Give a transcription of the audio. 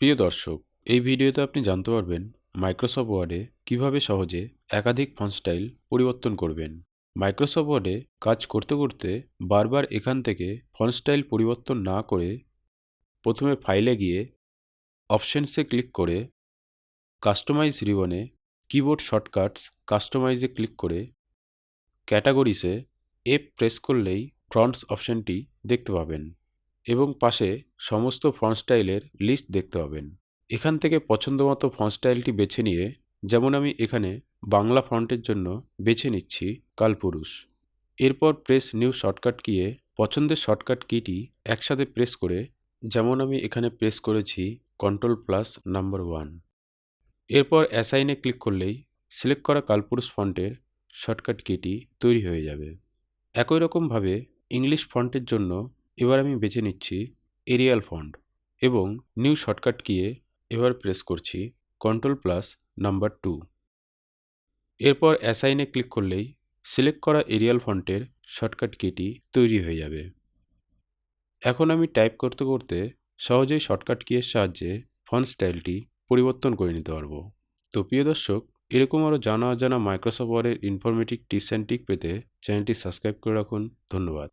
প্রিয় দর্শক, এই ভিডিওতে আপনি জানতে পারবেন মাইক্রোসফট ওয়ার্ডে কিভাবে সহজে একাধিক ফন্ট স্টাইল পরিবর্তন করবেন। মাইক্রোসফট ওয়ার্ডে কাজ করতে করতে বারবার এখান থেকে ফন্ট স্টাইল পরিবর্তন না করে প্রথমে ফাইলে গিয়ে অপশনসে ক্লিক করে কাস্টমাইজ রিবনে কিবোর্ড শর্টকাটস কাস্টমাইজে ক্লিক করে ক্যাটাগরিসে এফ প্রেস করলেই ফন্টস অপশনটি দেখতে পাবেন এবং পাশে সমস্ত ফন্ট স্টাইলের লিস্ট দেখতে পাবেন। এখান থেকে পছন্দমতো ফন্ট স্টাইলটি বেছে নিয়ে, যেমন আমি এখানে বাংলা ফন্টের জন্য বেছে নিচ্ছি কালপুরুষ। এরপর প্রেস নিউ শর্টকাট কিয়ে পছন্দের শর্টকাট কিটি একসাথে প্রেস করে, যেমন আমি এখানে প্রেস করেছি Ctrl+1। এরপর অ্যাসাইনে ক্লিক করলেই সিলেক্ট করা কালপুরুষ ফন্টের শর্টকাট কিটি তৈরি হয়ে যাবে। একই রকমভাবে ইংলিশ ফন্টের জন্য এবার আমি বেছে নিচ্ছি এরিয়াল ফন্ট এবং নিউ শর্টকাট কিয়ে এবার প্রেস করছি Ctrl+2। এরপর অ্যাসাইনে ক্লিক করলেই সিলেক্ট করা এরিয়াল ফন্টের শর্টকাট কিটি তৈরি হয়ে যাবে। এখন আমি টাইপ করতে করতে সহজেই শর্টকাট কিয়ের সাহায্যে ফন্ট স্টাইলটি পরিবর্তন করে নিতে পারবো। তো প্রিয় দর্শক, এরকম আরও জানা অজানা মাইক্রোসফট ওয়ার্ডের ইনফরমেটিভ টিপস অ্যান্ড ট্রিক পেতে চ্যানেলটি সাবস্ক্রাইব করে রাখুন। ধন্যবাদ।